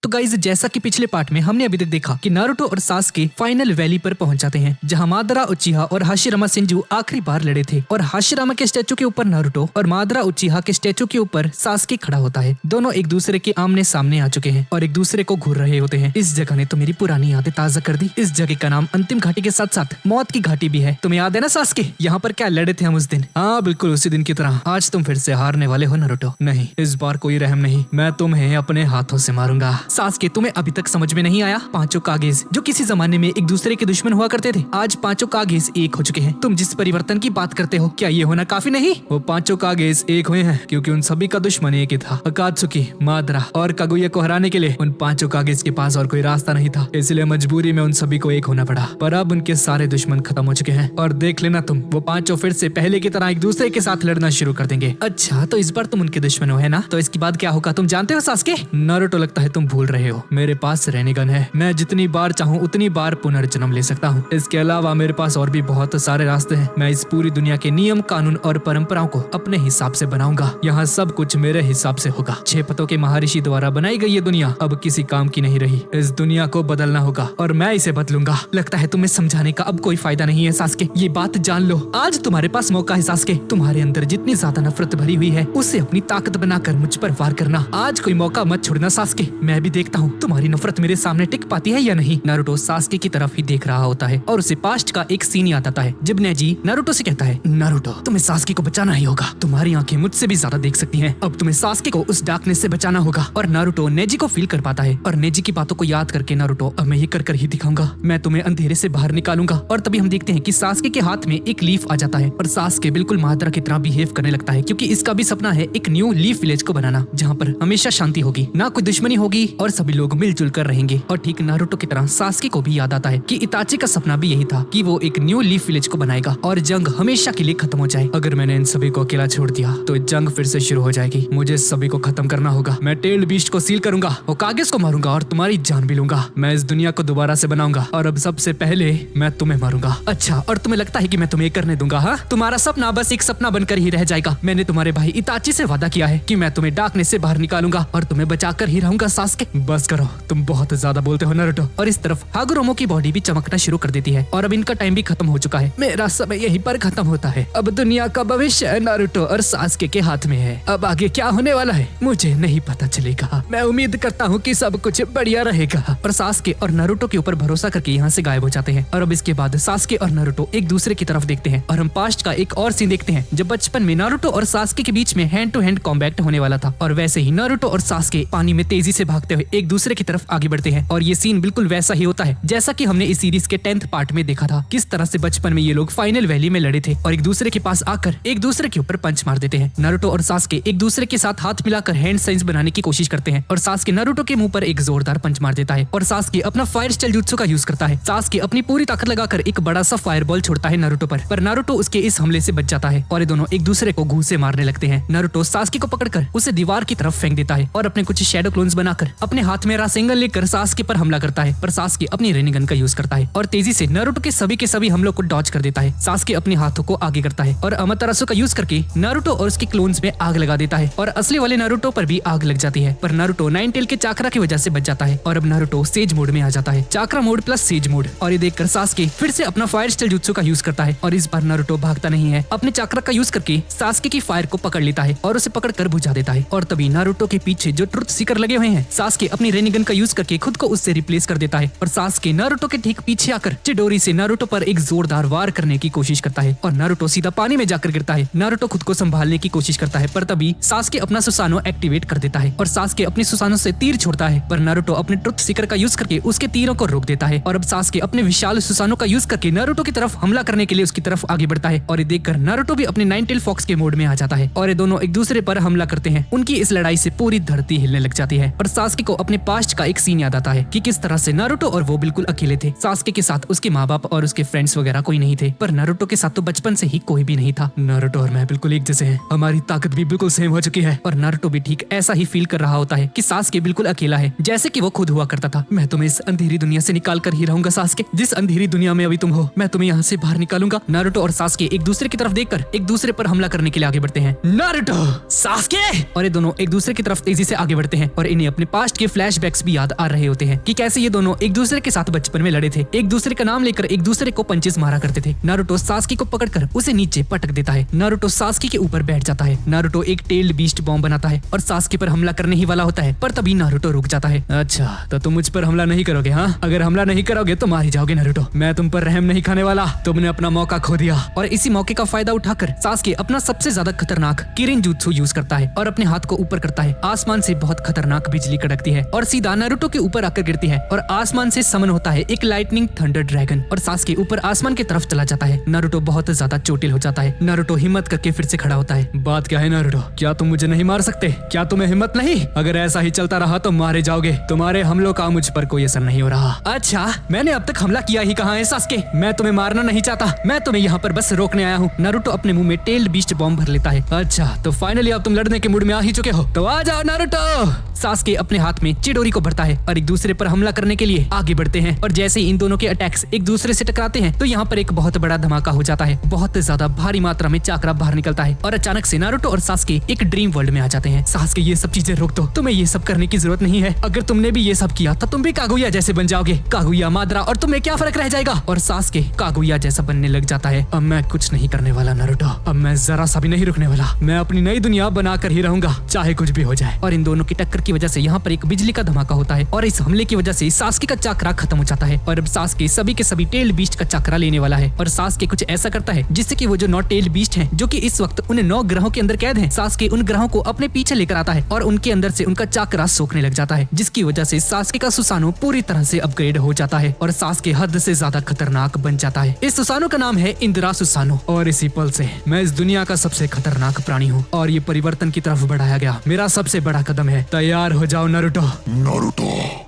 तो गाइस जैसा कि पिछले पार्ट में हमने अभी तक देखा कि नारुतो और सासके फाइनल वैली पर पहुंच जाते हैं, जहां मादरा उचिहा और हाशिरामा शिंजू आखिरी बार लड़े थे और हाशिरामा के स्टैचू के ऊपर नारुतो और मादरा उचिहा के स्टैचू के ऊपर सासके खड़ा होता है। दोनों एक दूसरे के आमने सामने आ चुके हैं और एक दूसरे को घूर रहे होते हैं। इस जगह ने तो मेरी पुरानी यादें ताजा कर दी। इस जगह का नाम अंतिम घाटी के साथ साथ मौत की घाटी भी है। तुम्हें याद है ना सासके, यहाँ पर क्या लड़े थे हम उस दिन? हाँ बिल्कुल उसी दिन की तरह। आज तुम फिर से हारने वाले हो नारुतो। नहीं, इस बार कोई रहम नहीं, मैं तुम्हें अपने हाथों से मारूंगा। सासके तुम्हें अभी तक समझ में नहीं आया? पांचों कागेज जो किसी जमाने में एक दूसरे के दुश्मन हुआ करते थे, आज पांचों कागेज एक हो चुके हैं। तुम जिस परिवर्तन की बात करते हो, क्या ये होना काफी नहीं? वो पांचों कागेज एक हुए हैं क्योंकि उन सभी का दुश्मन एक ही था। अकात्सुकी, मादरा और कागुया को हराने के लिए उन पांचों कागेज के पास और कोई रास्ता नहीं था, इसलिए मजबूरी में उन सभी को एक होना पड़ा। पर अब उनके सारे दुश्मन खत्म हो चुके हैं और देख लेना तुम, वो पांचों फिर से पहले की तरह एक दूसरे के साथ लड़ना शुरू कर देंगे। अच्छा, तो इस बार तुम उनके दुश्मन हो, है ना? तो इसके बाद क्या होगा तुम जानते हो सासके? नारुतो, लगता है तुम भूल रहे हो, मेरे पास रेनिगन है। मैं जितनी बार चाहूँ उतनी बार पुनर्जन्म ले सकता हूँ। इसके अलावा मेरे पास और भी बहुत सारे रास्ते हैं। मैं इस पूरी दुनिया के नियम, कानून और परंपराओं को अपने हिसाब से बनाऊंगा। यहाँ सब कुछ मेरे हिसाब से होगा। 6 पतों के महर्षि द्वारा बनाई गई ये दुनिया अब किसी काम की नहीं रही। इस दुनिया को बदलना होगा और मैं इसे बदलूंगा। लगता है तुम्हें समझाने का अब कोई फायदा नहीं है सासके, ये बात जान लो। आज तुम्हारे पास मौका है सासके। तुम्हारे अंदर जितनी ज्यादा नफरत भरी हुई है, उसे अपनी ताकत बनाकर मुझ पर वार करना। आज कोई मौका मत छोड़ना सासके। मैं भी देखता हूँ तुम्हारी नफरत मेरे सामने टिक पाती है या नहीं। नारुतो सासके की तरफ ही देख रहा होता है और उसे पास्ट का एक सीन याद आता है जब नेजी नारुतो से कहता है, नारुतो तुम्हें सासके को बचाना ही होगा। तुम्हारी आंखें मुझसे भी ज्यादा देख सकती हैं। अब तुम्हें सासके को उस डार्कनेस से बचाना होगा। और नारुतो नेजी को फील कर पाता है और नेजी की बातों को याद करके नारुतो, अब मैं ये कर ही दिखाऊंगा। मैं तुम्हें अंधेरे से बाहर निकालूंगा। और तभी हम देखते हैं कि सासके के हाथ में एक लीफ आ जाता है और सासके बिल्कुल मादरा की तरह बिहेव करने लगता है, क्योंकि इसका भी सपना है एक न्यू लीफ विलेज को बनाना, जहाँ पर हमेशा शांति होगी, ना कोई दुश्मनी होगी और सभी लोग मिलजुल कर रहेंगे। और ठीक नारुतो की तरह सासके को भी याद आता है कि इताची का सपना भी यही था कि वो एक न्यू लीफ विलेज को बनाएगा और जंग हमेशा के लिए खत्म हो जाए। अगर मैंने इन सभी को अकेला छोड़ दिया तो जंग फिर से शुरू हो जाएगी। मुझे सभी को खत्म करना होगा। मैं टेल्ड बीस्ट को सील करूंगा, वो कागज को मारूंगा और तुम्हारी जान भी लूंगा। मैं इस दुनिया को दोबारा से बनाऊंगा और अब सबसे पहले मैं तुम्हें मारूंगा। अच्छा, और तुम्हें लगता है कि मैं तुम्हें करने दूंगा? हाँ, तुम्हारा सपना बस एक सपना बनकर ही रह जाएगा। मैंने तुम्हारे भाई इताची से वादा किया है कि मैं तुम्हें डार्कनेस से बाहर निकालूंगा और तुम्हें बचाकर ही रहूंगा सासके। बस करो, तुम बहुत ज्यादा बोलते हो नारुतो। और इस तरफ हागुरोमो की बॉडी भी चमकना शुरू कर देती है और अब इनका टाइम भी खत्म हो चुका है। मेरा समय यहीं पर खत्म होता है। अब दुनिया का भविष्य नारुतो और सासके के हाथ में है। अब आगे क्या होने वाला है मुझे नहीं पता चलेगा। मैं उम्मीद करता हूँ कि सब कुछ बढ़िया रहेगा। और सासके और नारुतो के ऊपर भरोसा करके यहाँ से गायब हो जाते हैं। और अब इसके बाद सासके और नारुतो एक दूसरे की तरफ देखते हैं और हम पास्ट का एक और सीन देखते हैं जब बचपन में नारुतो और सासके के बीच में हैंड टू हैंड कॉम्बैट होने वाला था। और वैसे ही नारुतो और सासके पानी में तेजी से भागते हुए एक दूसरे की तरफ आगे बढ़ते हैं। और ये सीन बिल्कुल वैसा ही होता है जैसा कि हमने इस सीरीज के 10th पार्ट में देखा था, किस तरह से बचपन में ये लोग फाइनल वैली में लड़े थे और एक दूसरे के पास आकर एक दूसरे के ऊपर पंच मार देते हैं। नारुतो और सासके एक दूसरे के साथ हाथ मिलाकर हैंड साइंस बनाने की कोशिश करते हैं और सासके नारुतो के मुंह पर एक जोरदार पंच मार देता है और सासके अपना फायर स्टाइल जुत्सु का यूज करता है। सासके अपनी पूरी ताकत लगाकर एक बड़ा सा फायरबॉल छोड़ता है नारुतो पर नारुतो उसके इस हमले से बच जाता है और ये दोनों एक दूसरे को घूंसे मारने लगते हैं। नारुतो सासके को पकड़कर उसे दीवार की तरफ फेंक देता है और अपने कुछ शैडो क्लोन्स बनाकर अपने हाथ में रासेंगन लेकर सासके पर हमला करता है। पर सासके अपनी रेनिगन का यूज करता है और तेजी से नारुतो के सभी हमलों को डॉज कर देता है। सासके अपने हाथों को आगे करता है और अमातेरासु का यूज करके नारुतो और उसके क्लोन्स में आग लगा देता है और असली वाले नारुतो पर भी आग लग जाती है। पर नारुतो 9 टेल के चाकरा की वजह से बच जाता है और अब नारुतो सेज मोड में आ जाता है, चाकरा मोड प्लस सेज मोड। और ये देखकर सासके फिर से अपना फायर स्टाइल जुत्सु का यूज करता है और इस बार नारुतो भागता नहीं है, अपने चाकरा का यूज करके सासके की फायर को पकड़ लेता है और उसे पकड़कर बुझा देता है। और तभी नारुतो के पीछे जो ट्रुथ सीकर लगे हुए हैं, सासके अपनी रेनिगन का यूज करके खुद को उससे रिप्लेस कर देता है और सासके नारुतो के ठीक पीछे आकर चिडोरी से नारुतो पर एक जोरदार वार करने की कोशिश करता है और नारुतो सीधा पानी में जाकर गिरता है। नारुतो खुद को संभालने की कोशिश करता है पर तभी सासके अपना सुसानो एक्टिवेट कर देता है और सासके अपनी सुसानो से तीर छोड़ता है पर नारुतो अपने ट्रुथ सीकर का यूज करके उसके तीरों को रोक देता है और अब सासके अपने विशाल सुसानो का यूज करके नारुतो की तरफ हमला करने के लिए उसकी तरफ आगे बढ़ता है और ये देखकर नारुतो भी अपने 9 टेल फॉक्स के मोड में आ जाता है और ये दोनों एक दूसरे पर हमला करते हैं। उनकी इस लड़ाई से पूरी धरती हिलने लग जाती है और सासके को अपने पास्ट का एक सीन याद आता है कि किस तरह से नारुतो और वो बिल्कुल अकेले थे। सासके के साथ उसके माँ बाप और उसके फ्रेंड्स वगैरह कोई नहीं थे, पर नारुतो के साथ तो बचपन से ही कोई भी नहीं था। नारुतो और मैं बिल्कुल एक जैसे हैं, हमारी ताकत भी बिल्कुल सेम हो चुकी है और नारुतो भी ठीक ऐसा ही फील कर रहा होता है कि सासके बिल्कुल अकेला है जैसे कि वो खुद हुआ करता था। मैं तुम्हें इस अंधेरी दुनिया से निकाल कर ही रहूंगा सासके, जिस अंधेरी दुनिया में अभी तुम हो मैं तुम्हें यहाँ से बाहर निकालूंगा। नारुतो और सासके एक दूसरे की तरफ देखकर एक दूसरे पर हमला करने के लिए आगे बढ़ते हैं। नारुतो, सासके और ये दोनों एक दूसरे की तरफ तेजी से आगे बढ़ते हैं और इन्हें अपने पास्ट पास्ट के फ्लैशबैक्स भी याद आ रहे होते हैं कि कैसे ये दोनों एक दूसरे के साथ बचपन में लड़े थे, एक दूसरे का नाम लेकर एक दूसरे को पंचेस मारा करते थे। नारुतो सास्की को पकड़कर उसे नीचे पटक देता है। नारुतो सास्की के ऊपर बैठ जाता है। नारुतो एक टेल्ड बीस्ट बॉम्ब बनाता है और सास्की पर हमला करने ही वाला होता है, पर तभी नारुतो रुक जाता है। अच्छा, तो तुम मुझ पर हमला नहीं करोगे? हाँ, अगर हमला नहीं करोगे तो मार ही जाओगे नारुतो। मैं तुम पर रहम नहीं खाने वाला। तुमने अपना मौका खो दिया। और इसी मौके का फायदा उठाकर सास्की अपना सबसे ज्यादा खतरनाक किरिन जुत्सु यूज करता है और अपने हाथ को ऊपर करता है। आसमान से बहुत खतरनाक बिजली कड़कती है और सीधा नारुतो के ऊपर आकर गिरती है और आसमान से समन होता है एक लाइटनिंग थंडर ड्रैगन और सास्की ऊपर आसमान की तरफ चला जाता है। नारुतो बहुत ज्यादा चोटिल हो जाता है। नारुतो हिम्मत करके फिर से खड़ा होता है। बात क्या है नारुतो, क्या तुम मुझे नहीं मार सकते? क्या तुम्हें हिम्मत नहीं? अगर ऐसा ही चलता रहा तो मारे जाओगे। तुम्हारे हमलों का मुझ पर कोई असर नहीं हो रहा। अच्छा, मैंने अब तक हमला किया ही कहाँ है सास्के? मैं तुम्हें मारना नहीं चाहता, मैं तुम्हें यहाँ पर बस रोकने आया हूँ। नारुतो अपने मुंह में टेल्ड बीस्ट बॉम्ब भर लेता है। अच्छा, तो फाइनली अब तुम लड़ने के मूड में आ ही चुके हो, तो आ जाओ नारुतो। सास्के अपने हाथ में चिडोरी को भरता है और एक दूसरे पर हमला करने के लिए आगे बढ़ते हैं और जैसे ही इन दोनों के अटैक्स एक दूसरे से टकराते हैं तो यहाँ पर एक बहुत बड़ा धमाका हो जाता है। बहुत ज्यादा भारी मात्रा में चाकरा बाहर निकलता है और अचानक से नारुतो और सास्के एक ड्रीम वर्ल्ड में आ जाते हैं। सास्के, ये सब चीजें रोक दो, तुम्हें ये सब करने की जरूरत नहीं है। अगर तुमने भी ये सब किया तो तुम भी कागुया जैसे बन जाओगे। कागुया, मादरा और तुम्हें क्या फर्क रह जाएगा? और सास्के कागुया जैसा बनने लग जाता है। अब मैं कुछ नहीं करने वाला नारुतो, अब मैं जरा सा भी नहीं रुकने वाला। मैं अपनी नई दुनिया बनाकर ही रहूंगा, चाहे कुछ भी हो जाए। और इन दोनों की टक्कर की वजह से यहाँ पर एक बिजली का धमाका होता है और इस हमले की वजह से सास्के का चाकरा खत्म हो जाता है और अब सास्के सभी के सभी टेल बीस्ट का चाकरा लेने वाला है। और सास्के कुछ ऐसा करता है जिससे कि वो जो 9 टेल बीस्ट हैं, जो कि इस वक्त उन 9 ग्रहों के अंदर कैद हैं, सास्के उन ग्रहों को अपने पीछे लेकर आता है और उनके अंदर से उनका चाकरा सोखने लग जाता है, जिसकी वजह से सास्के का सुसानो पूरी तरह से अपग्रेड हो जाता है और सास्के हद से ज्यादा खतरनाक बन जाता है। इस सुसानो का नाम है इंदिरा सुसानो और इसी पल से मैं इस दुनिया का सबसे खतरनाक प्राणी हूँ और ये परिवर्तन की तरफ बढ़ाया गया मेरा सबसे बड़ा कदम है। तैयार हो जाओ नारुतो। नारुतो,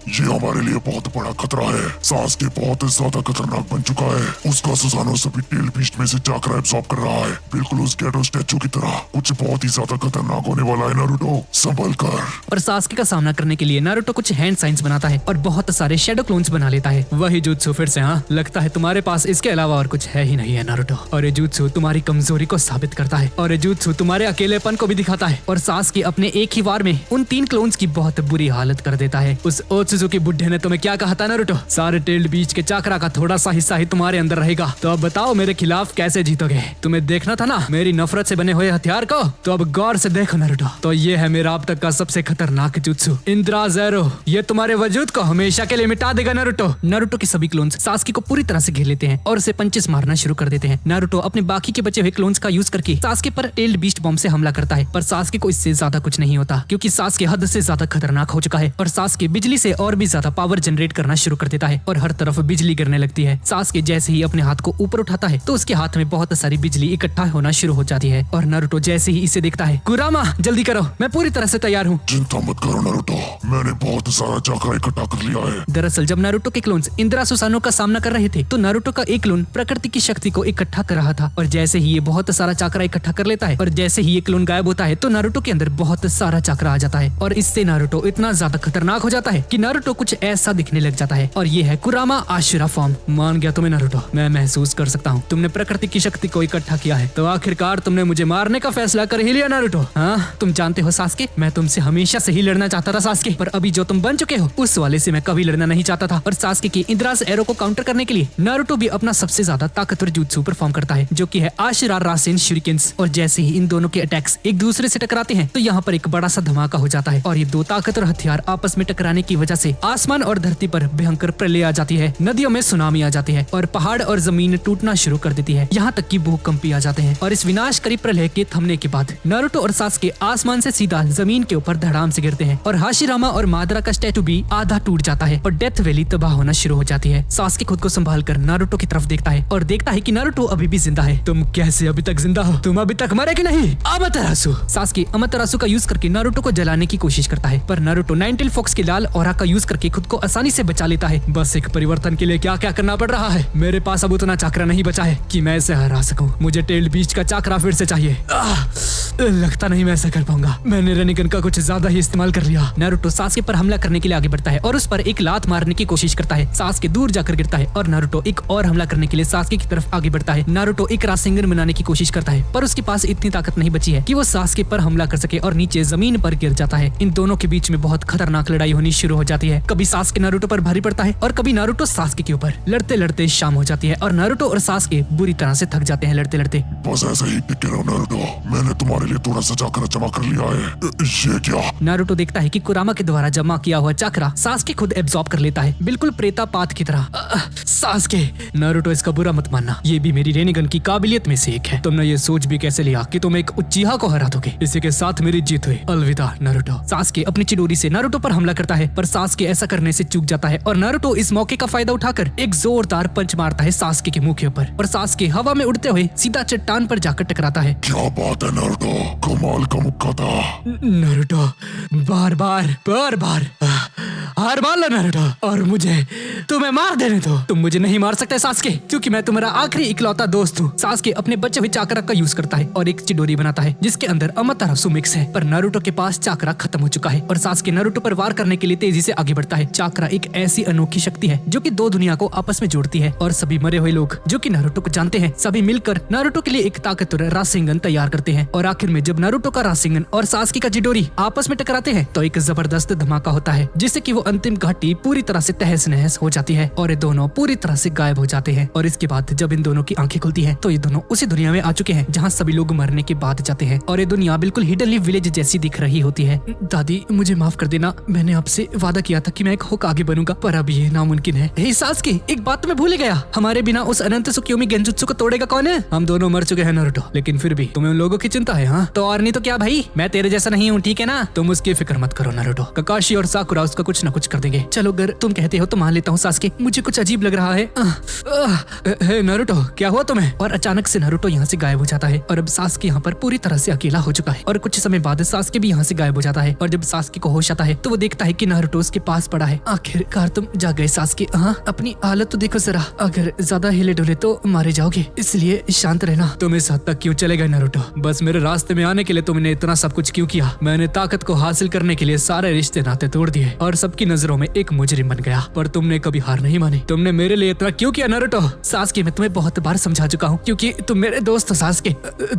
ये हमारे लिए बहुत बड़ा खतरा है। सास्के बहुत ज्यादा खतरनाक बन चुका है। उसका सुसानो सभी टेल बीस्ट में से चाकरा एब्सॉर्ब कर रहा है, बिल्कुल उस गैटो स्टैचू की तरह। कुछ बहुत ही ज्यादा खतरनाक होने वाला है नारुतो, संभल कर। और सास्के का सामना करने के लिए नारुतो कुछ हैंड साइंस बनाता है और बहुत सारे शैडो क्लोन्स बना लेता है। वही जुत्सु फिर से। हाँ, लगता है तुम्हारे पास इसके अलावा और कुछ है ही नहीं है नारुतो। और ये जुत्सु तुम्हारी कमजोरी को साबित करता है और ये जुत्सु तुम्हारे अकेलेपन को भी दिखाता है। और सास्के अपने एक ही वार में उन 3 क्लोन्स की बहुत बुरी हालत कर देता है। उस ओत्सुजुकी बुड्ढे ने तुम्हें क्या कहा था नारुतो? सारे टेल्ड बीच के चाकरा का थोड़ा सा हिस्सा ही तुम्हारे अंदर रहेगा। तो अब बताओ मेरे खिलाफ कैसे जीतोगे? तुम्हें देखना था ना मेरी नफरत से बने हुए हथियार को, तो अब गौर से देखो नारुतो। तो ये है मेरा अब तक का सबसे खतरनाक जुत्सु, इंदिरा ज़ेरो। ये तुम्हारे वजूद को हमेशा के लिए मिटा देगा नारुतो। नारुतो के सभी क्लोन्स सास्के को पूरी तरह से घेर लेते हैं और उसे पंचेस मारना शुरू कर देते हैं। नारुतो अपने बाकी के बचे हुए क्लोन्स का यूज करके सास्के पर टेल्ड बीस्ट बॉम्ब से हमला करता है, पर सास्के को इससे ज्यादा कुछ नहीं होता क्योंकि सास्के हद से ज्यादा खतरनाक हो चुका है और सास्के बिजली से और भी ज्यादा पावर जनरेट करना शुरू कर देता है और हर तरफ बिजली गिरने लगती है। सास्के जैसे ही अपने हाथ को ऊपर उठाता है तो उसके हाथ में बहुत सारी बिजली इकट्ठा होना शुरू हो जाती है और नारुतो जैसे ही इसे देखता है, कुरामा जल्दी करो, मैं पूरी तरह से तैयार हूँ। चिंता मत करो नारुतो, मैंने बहुत सारा चाकरा इकट्ठा कर लिया है। दरअसल जब नारुतो के क्लोन्स इंदिरा सुसानो का सामना कर रहे थे तो नारुतो का एक क्लोन प्रकृति की शक्ति को इकट्ठा कर रहा था और जैसे ही ये बहुत सारा चाकरा इकट्ठा कर लेता है और जैसे ही ये क्लोन गायब होता है तो नारुतो के अंदर बहुत सारा चाकरा आ जाता है और इससे नारुतो इतना ज्यादा खतरनाक हो जाता है कि नारुतो कुछ ऐसा दिखने लग जाता है और ये है कुरामा आशुरा फॉर्म। मान गया तुम्हें नारुतो, मैं महसूस कर सकता हूँ तुमने प्रकृति की शक्ति को इकट्ठा किया है, तो आखिरकार तुमने मुझे मारने का फैसला कर ही लिया नारुतो। हाँ, तुम जानते हो सास्के, मैं तुमसे हमेशा से ही लड़ना चाहता था सास्के, पर अभी जो तुम बन चुके हो उस वाले से मैं कभी लड़ना नहीं चाहता था। और सास्के की इंदिराज एरो को काउंटर करने के लिए नारुतो भी अपना सबसे ज्यादा ताकतवर जुत्सु परफॉर्म करता है जो कि है आशिरा रासेन शुरिकेन्स। और जैसे ही इन दोनों के अटैक्स एक दूसरे से टकराते हैं तो यहाँ पर एक बड़ा सा धमाका हो जाता है और ये 2 ताकतवर हथियार आपस में टकराने की वजह से आसमान और धरती पर भयंकर प्रलय आ जाती है, नदियों में सुनामी आ जाती है और पहाड़ और जमीन टूटना शुरू कर देती है, यहाँ तक कि भूकंप भी आ जाते हैं। और इस विनाशकारी प्रलय के थमने के बाद नारुतो और सास्के आसमान से सीधा जमीन के ऊपर धड़ाम से गिरते हैं और हाशिरामा और मादरा का स्टैचू भी आधा टूट जाता है और डेथ वैली तबाह होना शुरू हो जाती है। सास्के खुद को संभाल कर नारुतो की तरफ देखता है और देखता है कि नारुतो अभी भी जिंदा है। तुम कैसे अभी तक जिंदा हो? तुम अभी तक मरे कि नहीं? अमातेरासु। सास्के अमातेरासु का यूज करके नारुतो को जलाने की कोशिश करता है, पर नारुतो नाइनटेल फॉक्स के लाल ऑरा का यूज करके खुद को आसानी से बचा लेता है। बस एक परिवर्तन के लिए क्या क्या करना पड़ रहा है। मेरे पास अब उतना चाकरा नहीं बचा है कि मैं इसे हरा सकूं। मुझे टेल्ड बीस्ट का चाकरा फिर से चाहिए। लगता नहीं मैं ऐसा कर पाऊंगा, मैंने रेनिगन का कुछ ज्यादा ही इस्तेमाल कर लिया। नारुतो सास्के पर हमला करने के लिए आगे बढ़ता है और उस पर एक लात मारने की कोशिश करता है। सास्के दूर जाकर गिरता है और नारुतो एक और हमला करने के लिए सास्के की तरफ आगे बढ़ता है। नारुतो एक रासेंगन बनाने की कोशिश करता है, पर उसके पास इतनी ताकत नहीं बची है कि वो सास्के पर हमला कर सके और नीचे जमीन पर गिर जाता है। इन दोनों के बीच में बहुत बहुत खतरनाक लड़ाई होनी शुरू हो जाती है। कभी सास्के नारुतो पर भारी पड़ता है और कभी नारुतो सास्के के ऊपर। लड़ते लड़ते शाम हो जाती है और नारुतो और सास्के बुरी तरह से थक जाते हैं लड़ते लड़ते। बस ऐसे ही टिके रहो नारुतो, मैंने तुम्हारे लिए थोड़ा सा चाकरा जमा कर लिया है। ये क्या? नारुतो देखता है कि कुरामा के द्वारा जमा किया हुआ चाकरा सास्के खुद एब्जॉर्ब कर लेता है, बिल्कुल प्रेतापात की तरह। सास्के, नारुतो इसका बुरा मत मानना, ये भी मेरी रेनिगन की काबिलियत में से एक है। तुमने ये सोच भी कैसे लिया कि तुम एक उच्चीहा को हरा दोगे? इसी के साथ मेरी जीत हुई, अलविदा नारुतो। सास्के अपनी चिडोरी से नारुतो पर हमला करता है, पर सास्के ऐसा करने से चूक जाता है और नारुतो इस मौके का फायदा उठाकर एक जोरदार पंच मारता है सास्के के मुंह के ऊपर और सास्के हवा में उड़ते हुए सीधा चट्टान पर जाकर टकराता है। क्या बात है नारुतो, कमाल का मुक्का था। नारुतो बार बार हार मान लो नारुतो और मुझे तुम्हें मार देने दो। तुम मुझे नहीं मार सकते सास्के, क्योंकि मैं तुम्हारा आखिरी इकलौता दोस्त हूँ। सास्के अपने बचे हुए चाकरा का यूज करता है और एक चिडोरी बनाता है जिसके अंदर अमातेरासु मिक्स है, पर नारुतो के पास चाकरा खत्म हो चुका है और सास्के नारुतो पर वार करने के लिए तेजी से आगे बढ़ता है। चाकरा एक ऐसी अनोखी शक्ति है जो कि दो दुनिया को आपस में जोड़ती है और सभी मरे हुए लोग जो कि नारुतो को जानते हैं सभी मिलकर नारुतो के लिए एक ताकतवर रासेंगन तैयार करते हैं। और आखिर में जब नारुतो का रासेंगन और सास्के का चिडोरी आपस में टकराते हैं तो एक जबरदस्त धमाका होता है जिससे कि वो अंतिम घाटी पूरी तरह से तहस नहस हो जाती है और ये दोनों पूरी तरह से गायब हो जाते हैं। और इसके बाद जब इन दोनों की आंखें खुलती हैं तो ये दोनों उसी दुनिया में आ चुके हैं जहाँ सभी लोग मरने के बाद जाते हैं और ये दुनिया बिल्कुल हिडन लीफ विलेज जैसी दिख रही होती है। दादी मुझे माफ कर देना, मैंने आपसे वादा किया था कि मैं एक होक आगे बनूंगा, पर अब ये नामुमकिन है। हे सास्के, एक बात तो मैं भूल ही गया, हमारे बिना उस अनंत सुक्योमी गेंजुत्सु को तोड़ेगा कौन है? हम दोनों मर चुके हैं नारुतो, लेकिन फिर भी तुम्हें उन लोगों की चिंता है। हाँ तो और नहीं तो क्या भाई, मैं तेरे जैसा नहीं हूँ, ठीक है ना? तुम उसकी फिक्र मत करो नारुतो, ककाशी और साकुरा उसका कुछ न कुछ कर देंगे। चलो अगर तुम कहते हो तो मान लेता हूँ सास्के, मुझे कुछ अजीब लग रहा है। हे नारुतो, क्या हुआ तुम्हें? और अचानक से नारुतो यहाँ से गायब हो जाता है और अब सास्के यहाँ पर पूरी तरह से अकेला हो चुका है और कुछ समय बाद सास्के भी यहाँ से गायब हो जाता है और जब सास्के को होश आता है तो वो देखता है कि नारुतो उसके पास पड़ा है। आखिरकार तुम जाग गए सास्के। हाँ, अपनी हालत तो देखो जरा, अगर ज्यादा हिले डुले तो मारे जाओगे, इसलिए शांत रहना। तुम इस हद तक क्यों चले गए नारुतो? बस मेरे रास्ते में आने के लिए तुमने इतना सब कुछ क्यों किया? मैंने ताकत को हासिल करने के लिए सारे रिश्ते नाते तोड़ दिए और सबकी नजरों में एक मुजरिम बन गया, पर तुमने कभी हार नहीं मानी। तुमने मेरे लिए इतना क्यों किया नारुतो? सास्के, मैं तुम्हें बहुत बार समझा चुका हूँ क्योंकि तुम मेरे दोस्त हो सास्के।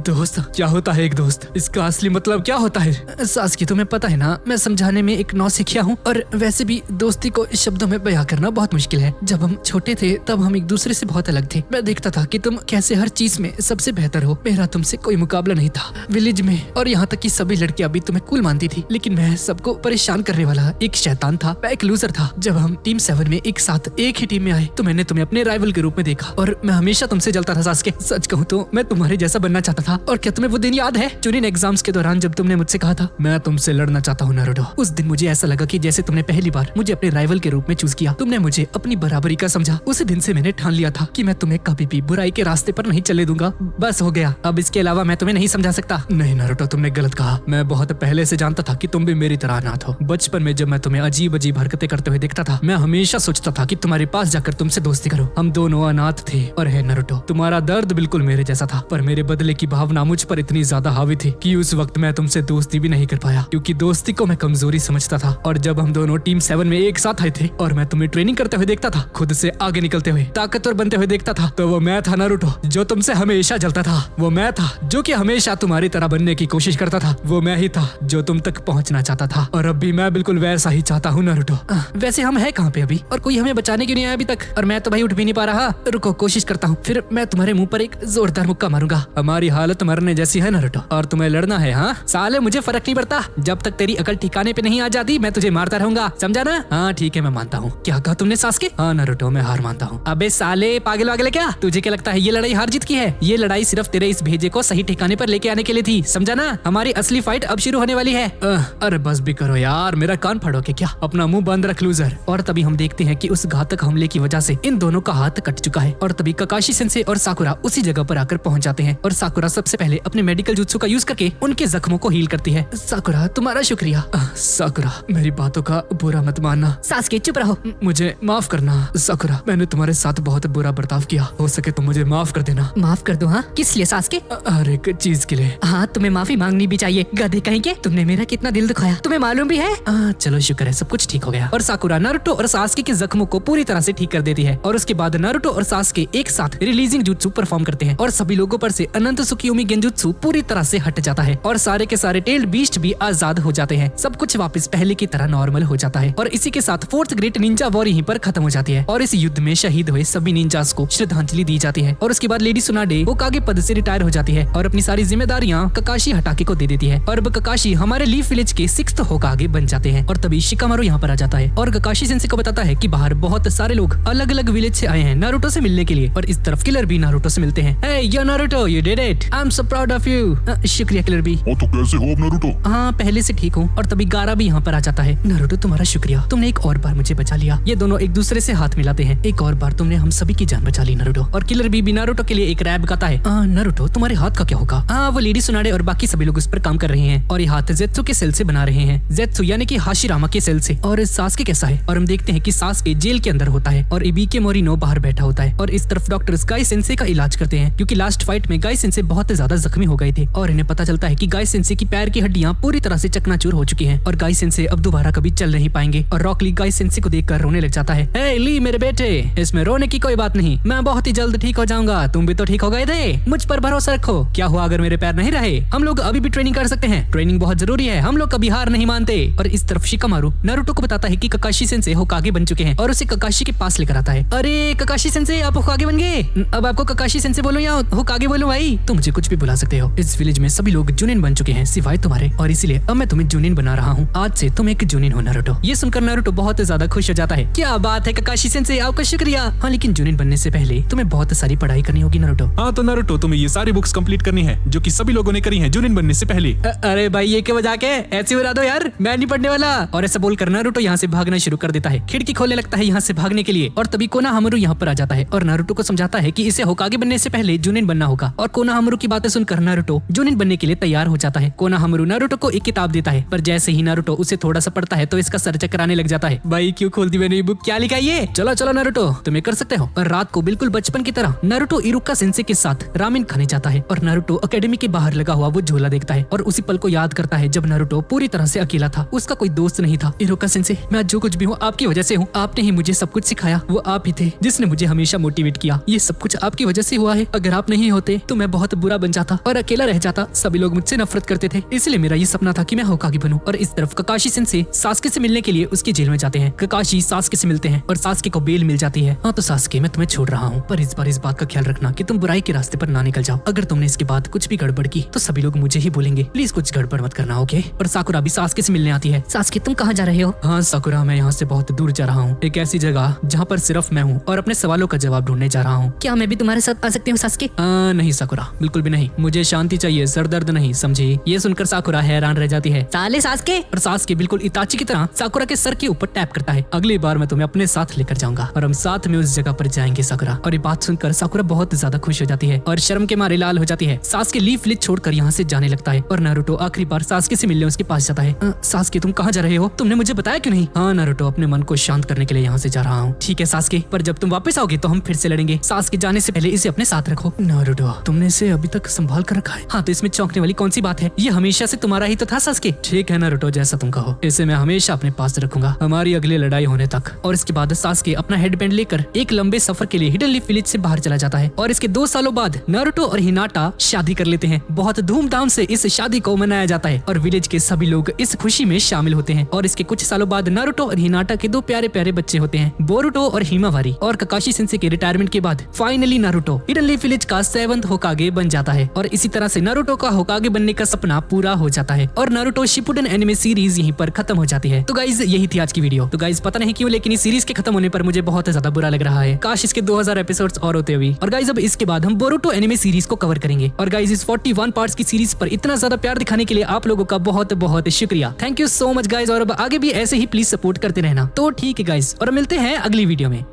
दोस्त? क्या होता है एक दोस्त? इसका असली मतलब क्या होता है? सास्के, तुम्हें पता है ना, मैं समझाने में एक नौसिखिया हूँ और वैसे भी दोस्ती को शब्दों में बयां करना बहुत मुश्किल है। जब हम छोटे थे तब हम एक दूसरे से बहुत अलग थे। मैं देखता था कि तुम कैसे हर चीज में सबसे बेहतर हो, मेरा तुमसे कोई मुकाबला नहीं था विलेज में, और यहाँ तक कि सभी लड़कियां भी तुम्हें कूल मानती थी, लेकिन मैं सबको परेशान करने वाला एक शैतान था, मैं एक लूजर था। जब हम टीम 7 में एक साथ एक ही टीम में आए तो मैंने तुम्हें अपने राइवल के रूप में देखा और मैं हमेशा तुमसे जलता था सास्के। सच कहूँ तो मैं तुम्हारे जैसा बनना चाहता था। और क्या तुम्हें वो दिन याद है जो इन एग्जाम्स के दौरान जब तुमने मुझसे कहा था मैं तुमसे लड़ना चाहता हूँ नारुतो? उस दिन मुझे ऐसा लगा कि जैसे तुमने पहली बार मुझे अपने राइवल के रूप में चूज किया, तुमने मुझे अपनी बराबरी का समझा। उसी दिन से मैंने ठान लिया था कि मैं तुम्हें कभी भी बुराई के रास्ते पर नहीं चले दूंगा। बस हो गया, अब इसके अलावा मैं तुम्हें नहीं समझा सकता। नहीं नारुतो, तुमने गलत कहा। मैं बहुत पहले से जानता था कि तुम भी मेरी तरह अनाथ हो। बचपन में जब मैं तुम्हें अजीब अजीब हरकतें करते हुए देखता था, मैं हमेशा सोचता था कि तुम्हारे पास जाकर तुमसे दोस्ती करो। हम दोनों अनाथ थे और है नारुतो, तुम्हारा दर्द बिल्कुल मेरे जैसा था, पर मेरे बदले की भावना मुझ पर इतनी ज्यादा हावी थी कि उस वक्त मैं तुमसे दोस्ती भी नहीं कर पाया, क्योंकि दोस्ती को मैं कमजोरी समझता था। और जब हम दोनों टीम 7 में एक साथ आए थे और मैं तुम्हें ट्रेनिंग करते हुए देखता था, खुद से आगे निकलते हुए, ताकतवर बनते हुए देखता था, तो वो मैं था नारुतो जो तुमसे हमेशा जलता था। वो मैं था जो कि हमेशा तुम्हारी तरह बनने की कोशिश करता था। वो मैं ही था जो तुम तक पहुंचना चाहता था, और अब भी मैं बिल्कुल वैसा ही चाहता हूँ नारुतो। वैसे हम है कहाँ पे अभी, और कोई हमें बचाने क्यों नहीं आया अभी तक? और मैं तो भाई उठ भी नहीं पा रहा। रुको, कोशिश करता हूँ, फिर मैं तुम्हारे मुंह पर एक जोरदार मुक्का मारूंगा। हमारी हालत मरने जैसी है नारुतो, और तुम्हें लड़ना है। हाँ साले, मुझे फर्क नहीं पड़ता, जब तक तेरी अकल ठिकाने पे नहीं आ जाती मैं तुझे मारता रहूंगा, समझा ना? हाँ ठीक है, मैं मानता हूँ। क्या कहा तुमने सास्के? हाँ नारुतो, मैं हार मानता हूँ। अबे साले पागल वागल क्या? तुझे क्या लगता है ये लड़ाई हार जीत की है? ये लड़ाई सिर्फ तेरे इस भेजे को सही ठिकाने पर लेके आने के लिए थी, समझा ना? हमारी असली फाइट अब शुरू होने वाली है। अरे बस भी करो यार, मेरा कान फाड़ोगे क्या? अपना मुंह बंद रख लूजर। और तभी हम देखते हैं कि उस घातक हमले की वजह से इन दोनों का हाथ कट चुका है, और तभी ककाशी सेंसे और साकुरा उसी जगह पर आकर पहुंच जाते हैं, और साकुरा सबसे पहले अपने मेडिकल जुत्सु का यूज करके उनके जख्मों को हील करती है। साकुरा, तुम्हारा शुक्रिया। साकुरा, मेरी बातों का बुरा मत मानना। सास्के चुप रहो। मुझे माफ करना साकुरा, मैंने तुम्हारे साथ बहुत बुरा बर्ताव किया, हो सके तो मुझे माफ कर देना। माफ कर दो? हाँ, किस लिए सास्के? हर एक चीज के लिए। हाँ, तुम्हें माफी मांगनी भी चाहिए, गधे कहीं के। तुमने मेरा कितना दिल दुखाया, तुम्हें मालूम भी है। चलो शुक्र है, सब कुछ ठीक ठीक हो गया और साकुरा नारुतो और सास्के के जख्मों को पूरी तरह से ठीक कर देती है और उसके बाद नारुतो और सास्के एक साथ रिलीजिंग जुत्सु परफॉर्म करते हैं और सभी लोगों पर से अनंत सुकियोमी गेंजुत्सु पूरी तरह से हट जाता है और सारे के सारे टेल्ड बीस्ट भी आजाद हो जाते हैं। सब कुछ वापस पहले की तरह नॉर्मल हो जाता है और इसी के साथ फोर्थ ग्रेट निंजा वॉर यहीं पर खत्म हो जाती है और इस युद्ध में शहीद हुए सभी निंजास को श्रद्धांजलि दी जाती है और उसके बाद लेडी सुनाडे होकागे पद से रिटायर हो जाती है और अपनी सारी जिम्मेदारियां ककाशी हटाके को दे देती है और अब ककाशी हमारे लीफ विलेज के 6th होकागे बन जाते हैं। और तभी शिकामारू यहाँ पर आ जाता है और ककाशी सेंसे को बताता है कि बाहर बहुत सारे लोग अलग अलग विलेज से आए हैं नारुतो से मिलने के लिए और इस तरफ किलर भी नारुतो से मिलते हैं। Hey, yo Naruto, you did it. I'm so proud of you. शुक्रिया किलर भी। तो कैसे हो अब नारुतो? हाँ पहले से ठीक हूँ। और तभी गारा भी यहाँ पर आ जाता है। नारुतो तुम्हारा शुक्रिया, तुमने एक और बार मुझे बचा लिया। ये दोनों एक दूसरे से हाथ मिलाते हैं। एक और बार तुमने हम सभी की जान बचा ली नारुतो। और किलर भी नारुतो के लिए एक रैप गाता है। नारुतो तुम्हारे हाथ का क्या होगा? वो लेडी सुनाडे और बाकी सभी लोग उस पर काम कर रहे हैं और ये हाथ जेत्सु के सेल से बना रहे हैं, जेत्सु यानी कि हाशिरामा के सेल से। और सास्के कैसा है? और हम देखते हैं कि सास्के जेल के अंदर होता है और इबीके मोरिनो बाहर बैठा होता है और इस तरफ डॉक्टर्स गाई सेंसे का इलाज करते हैं क्योंकि लास्ट फाइट में गाई सेंसे बहुत ज्यादा जख्मी हो गए थे और इन्हें पता चलता है कि गाई सेंसे की पैर की हड्डियां पूरी तरह से चकनाचूर हो चुकी हैं और गाई सेंसे अब दोबारा कभी चल नहीं पाएंगे। और रॉक ली गाई सेंसे को देखकर रोने लग जाता है। हे ली मेरे बेटे, इसमें रोने की कोई बात नहीं, मैं बहुत ही जल्द ठीक हो जाऊंगा, तुम भी तो ठीक हो गए थे, मुझ पर भरोसा रखो। क्या हुआ अगर मेरे पैर नहीं रहे? हम लोग अभी भी ट्रेनिंग कर सकते हैं, ट्रेनिंग बहुत जरूरी है, हम लोग कभी हार नहीं मानते। और इस तरफ शिकामारू नारुतो को बताता है कि ककाशी सेंसे होकागे बन चुके हैं और उसे ककाशी के पास लेकर आता है। अरे ककाशी सेंसे आप होकागे बन गए, अब आपको ककाशी सेंसे बोलो या होकागे बोलो भाई, तुम मुझे कुछ भी बुला सकते हो। इस विलेज में सभी लोग जुनिन बन चुके हैं सिवाय तुम्हारे और इसीलिए अब मैं तुम्हें जुनिन बना रहा हूँ, आज से तुम एक जुनिन हो नारुतो। ये सुनकर नारुतो बहुत ज्यादा खुश हो जाता है। क्या बात है ककाशी सेंसे, आपका शुक्रिया। हाँ लेकिन जुनिन बनने से पहले तुम्हें बहुत सारी पढ़ाई करनी होगी नारुतो। हाँ तो नारुतो तुम्हें ये सारी बुक्स कंप्लीट करनी है जो कि सभी लोगों ने करी हैं जुनिन बनने से पहले। अरे भाई ये क्या मजाक है, ऐसे उड़ा दो यार, मैं नहीं पढ़ने वाला। और ऐसा बोलकर नारुतो यहाँ से भागना शुरू कर देता है, खिड़की खोलने लगता है यहाँ से भागने के लिए। और तभी कोनाहामारू यहाँ पर आ जाता है और नारुतो को समझाता है कि इसे होकागे बनने से पहले जुनिन बनना होगा। और कोनाहामारू की बातें सुनकर नारुतो जुनिन बनने के लिए तैयार हो जाता है। कोनाहामारू नारुतो को एक किताब देता है पर जैसे ही नारुतो उसे थोड़ा सा पढ़ता है तो इसका सर चकराने लग जाता है। भाई क्यों खोल दी मैंने ये बुक, क्या लिखा है ये? चलो चलो नारुतो तुम ये कर सकते हो। और रात को बिल्कुल बचपन की तरह नारुतो इरुका सेंसे के साथ रामेन खाने जाता है और नारुतो एकेडमी के बाहर लगा हुआ वो झोला देखता है और उसी पल को याद करता है जब नारुतो पूरी तरह से अकेला था, उसका कोई दोस्त नहीं था। इरुका सेंसे मैं जो कुछ भी हूँ आपकी वजह से हूँ, आपने ही मुझे सब कुछ सिखाया, वो आप ही थे जिसने मुझे हमेशा मोटिवेट किया, ये सब कुछ आपकी वजह से हुआ है। अगर आप नहीं होते तो मैं बहुत बुरा बन जाता और अकेला रह जाता, सभी लोग मुझसे नफरत करते थे, इसलिए मेरा ये सपना था कि मैं होकागे बनूं। और इस तरफ ककाशी सेंसे सास्के से मिलने के लिए उसकी जेल में जाते हैं। ककाशी सास्के से मिलते हैं और सास्के को बेल मिल जाती है। हाँ तो सास्के मैं तुम्हें छोड़ रहा हूँ पर इस बार इस बात का ख्याल रखना कि तुम बुराई के रास्ते पर ना निकल जाओ, अगर तुमने इसके बाद कुछ भी गड़बड़ की तो सभी लोग मुझे ही बोलेंगे, प्लीज कुछ गड़बड़ मत करना ओके। और साकुरा भी सास्के से मिलने आती है। सास्के तुम कहाँ जा रहे हो? हाँ साकुरा मैं यहाँ से बहुत दूर जा रहा हूँ, एक ऐसी जगह जहाँ पर सिर्फ मैं हूँ और अपने सवालों का जवाब ढूंढने जा रहा हूँ। क्या मैं भी तुम्हारे साथ आ सकती हूँ सास्के? नहीं साकुरा बिल्कुल भी नहीं, मुझे शांति चाहिए, सर दर्द नहीं, समझी? ये सुनकर साकुरा हैरान रह जाती है। साले सास्के। और सास्के बिल्कुल इताची की तरह साकुरा के सर के ऊपर टैप करता है। अगली बार मैं तुम्हें अपने साथ लेकर जाऊंगा और हम साथ में उस जगह पर जाएंगे साकुरा। और ये बात सुनकर साकुरा बहुत ज्यादा खुश हो जाती है और शर्म के मारे लाल हो जाती है। सास्के लीफ विलेज छोड़कर यहाँ से जाने लगता है और नारुतो आखिरी बार सास्के से मिलने उसके पास जाता है। सास्के तुम कहाँ जा रहे हो, तुमने मुझे बताया क्यों नहीं? हाँ नारुतो अपने मन को शांत करने के लिए यहाँ से जा रहा हूँ। ठीक है सास्के, पर जब तुम वापस आओगे तो हम फिर से लड़ेंगे। सास्के जाने से पहले इसे अपने साथ रखो। नारुतो तुमने इसे अभी तक संभाल कर रखा है। हाँ तो इसमें चौंकने वाली कौन सी बात है, ये हमेशा से तुम्हारा ही तो था सास्के। ठीक है नारुतो जैसा तुम कहो, इसे मैं हमेशा अपने पास रखूंगा हमारी अगली लड़ाई होने तक। और इसके बाद सास्के अपना हेडबैंड लेकर एक लंबे सफर के लिए हिडन लीफ विलेज से बाहर चला जाता है। और इसके 2 सालों बाद नारुतो और हिनाटा शादी कर लेते हैं। बहुत धूमधाम से इस शादी को मनाया जाता है और विलेज के सभी लोग इस खुशी में शामिल होते हैं। और इसके कुछ सालों बाद नारुतो और हिनाटा के 2 प्यारे प्यारे बच्चे होते हैं, बोरुतो और हिमावारी। और ककाशी सेंसे के रिटायरमेंट के बाद finally Naruto hidden leaf village का 7th होकागे बन जाता है और इसी तरह से नारुतो का होकागे बनने का सपना पूरा हो जाता है और नारुतो शिपुडेन एनिमे सीरीज यहीं पर खत्म हो जाती है। तो गाइज यही थी आज की वीडियो। तो गाइज पता नहीं क्यों लेकिन इस सीरीज के खत्म होने पर मुझे बहुत ज्यादा बुरा लग रहा है, काश इसके 2000 एपिसोड्स और होते अभी। और गाइज अब इसके बाद हम बोरुतो एनिमे सीरीज को कवर करेंगे। और गाइज इस 41 पार्ट्स की सीरीज पर इतना ज्यादा प्यार दिखाने के लिए आप लोगों का बहुत बहुत शुक्रिया, thank you so much guys. और अब आगे भी ऐसे ही प्लीज सपोर्ट करते रहना। तो ठीक है गाइज और मिलते हैं अगली वीडियो में।